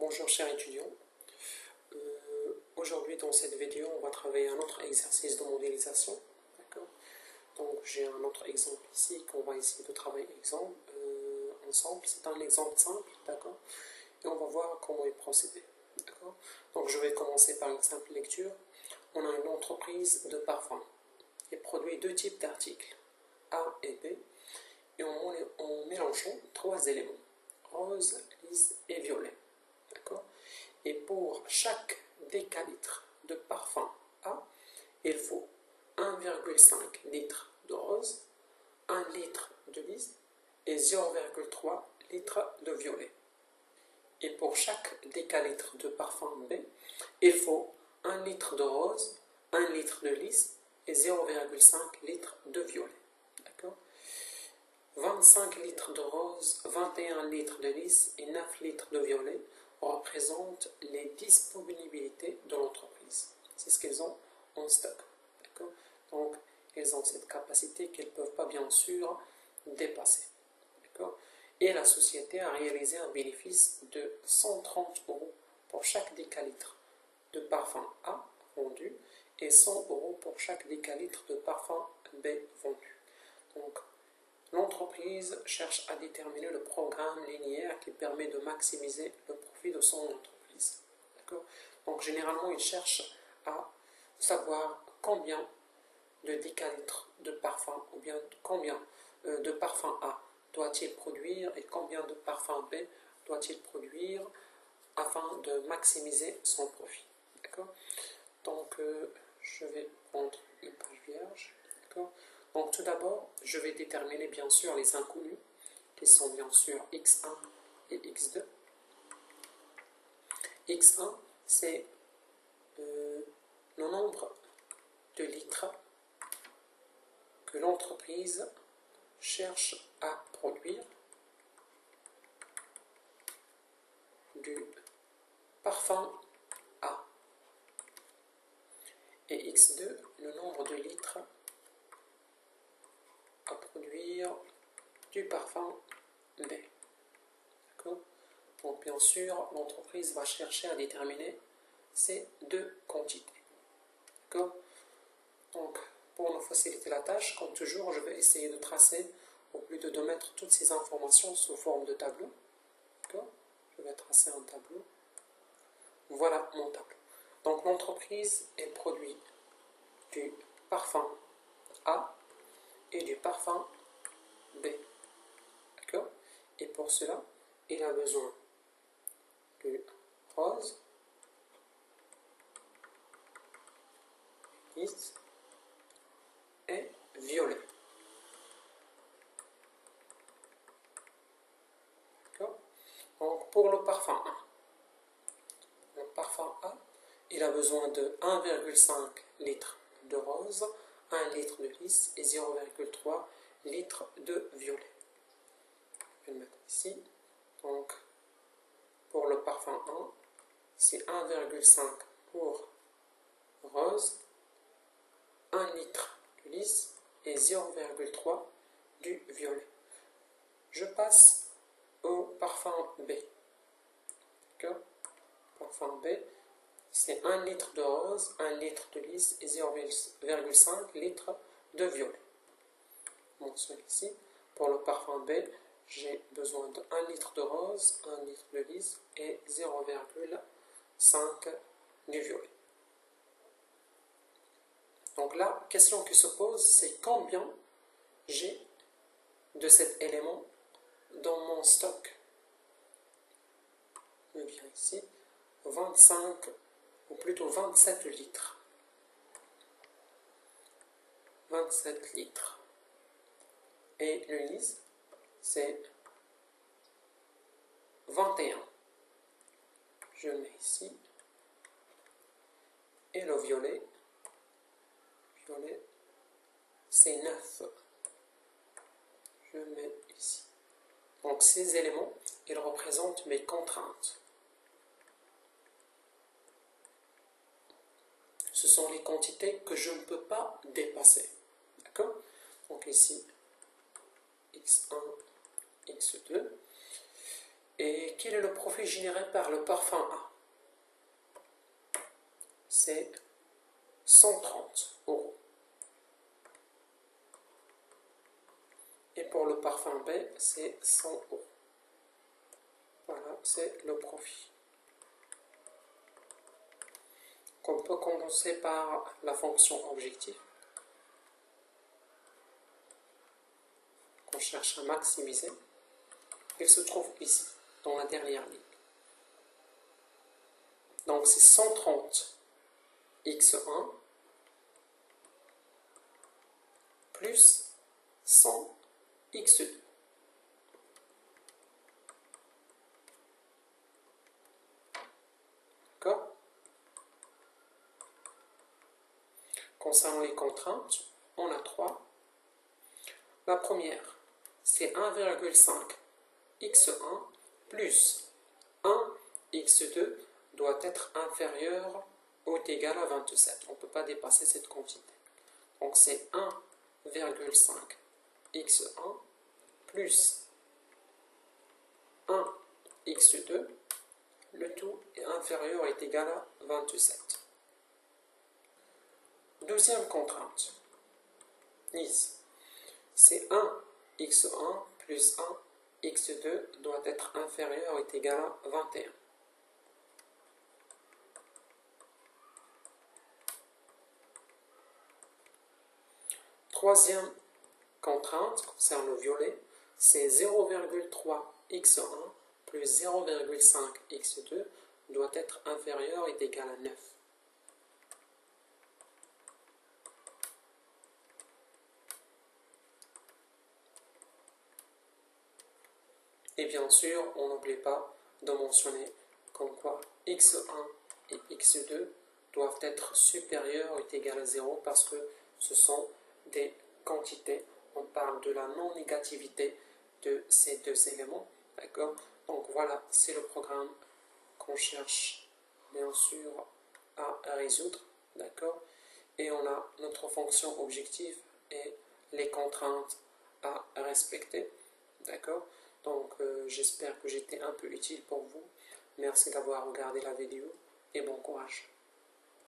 Bonjour chers étudiants, aujourd'hui dans cette vidéo on va travailler un autre exercice de modélisation. Donc j'ai un autre exemple ici qu'on va essayer de travailler ensemble. C'est un exemple simple, d'accord, et on va voir comment y procéder. Donc je vais commencer par une simple lecture. On a une entreprise de parfums qui produit deux types d'articles, A et B, et en mélangeant trois éléments, rose, lisse et violet. Et pour chaque décalitre de parfum A, il faut 1,5 litre de rose, 1 litre de lisse et 0,3 litre de violet. Et pour chaque décalitre de parfum B, il faut 1 litre de rose, 1 litre de lisse et 0,5 litre de violet. 25 litres de rose, 21 litres de lisse et 9 litres de violet représentent les disponibilités de l'entreprise. C'est ce qu'ils ont en stock. Donc, ils ont cette capacité qu'ils ne peuvent pas bien sûr dépasser. Et la société a réalisé un bénéfice de 130 € pour chaque décalitre de parfum A vendu et 100 € pour chaque décalitre de parfum B vendu. Donc, l'entreprise cherche à déterminer le programme linéaire qui permet de maximiser le profit de son entreprise. Donc généralement, il cherche à savoir combien de décalitres de parfum, ou bien combien de parfum A doit-il produire et combien de parfum B doit-il produire afin de maximiser son profit. Donc je vais prendre une page vierge. Donc tout d'abord, je vais déterminer bien sûr les inconnus, qui sont bien sûr x1 et x2. x1, c'est le nombre de litres que l'entreprise cherche à produire du parfum A. Et x2, le nombre de litres à produire du parfum B. Donc bien sûr, l'entreprise va chercher à déterminer ces deux quantités. Donc pour nous faciliter la tâche, comme toujours, je vais essayer de tracer, au plus de mettre toutes ces informations sous forme de tableau. Je vais tracer un tableau. Voilà mon tableau. Donc l'entreprise, elle produit du parfum A et du parfum B. Et pour cela, il a besoin de rose, lisse et violet. Donc pour le parfum A, il a besoin de 1,5 litre de rose, 1 litre de lisse et 0,3 litre de violet. Je vais le mettre ici. Donc pour le parfum 1, c'est 1,5 pour rose, 1 litre de lisse et 0,3 du violet. Je passe au parfum B. Parfum B, c'est 1 litre de rose, 1 litre de lisse et 0,5 litre de violet. Mentionne ici. Pour le parfum B, j'ai besoin de 1 litre de rose, 1 litre de lisse et 0,5 du violet. Donc la question qui se pose, c'est combien j'ai de cet élément dans mon stock. Je viens ici, 25, ou plutôt 27 litres. 27 litres. Et le lisse, c'est 21. Je mets ici. Et le violet, c'est 9. Je mets ici. Donc ces éléments, ils représentent mes contraintes. Ce sont les quantités que je ne peux pas dépasser. Donc ici, x1, x2. Et quel est le profit généré par le parfum A? C'est 130 €. Et pour le parfum B, c'est 100 €. Voilà, c'est le profit. On peut commencer par la fonction objectif. On cherche à maximiser. Il se trouve ici, dans la dernière ligne. Donc c'est 130 x1 plus 100 x2. D'accord? Concernant les contraintes, on a 3. La première, c'est 1,5 x1 plus 1 x2 doit être inférieur ou égal à 27. On ne peut pas dépasser cette quantité. Donc c'est 1,5 x1 plus 1 x2. Le tout est inférieur est égal à 27. Deuxième contrainte, c'est 1 x1 plus 1 x2 doit être inférieur est égal à 21. Troisième contrainte concerne le violet, c'est 0,3 x1 plus 0,5 x2 doit être inférieur est égal à 9. Et bien sûr, on n'oublie pas de mentionner comme quoi x1 et x2 doivent être supérieurs ou égal à 0 parce que ce sont des quantités. On parle de la non-négativité de ces deux éléments. D'accord? Donc voilà, c'est le programme qu'on cherche bien sûr à résoudre. D'accord? Et on a notre fonction objective et les contraintes à respecter. D'accord? Donc j'espère que j'étais un peu utile pour vous. Merci d'avoir regardé la vidéo et bon courage.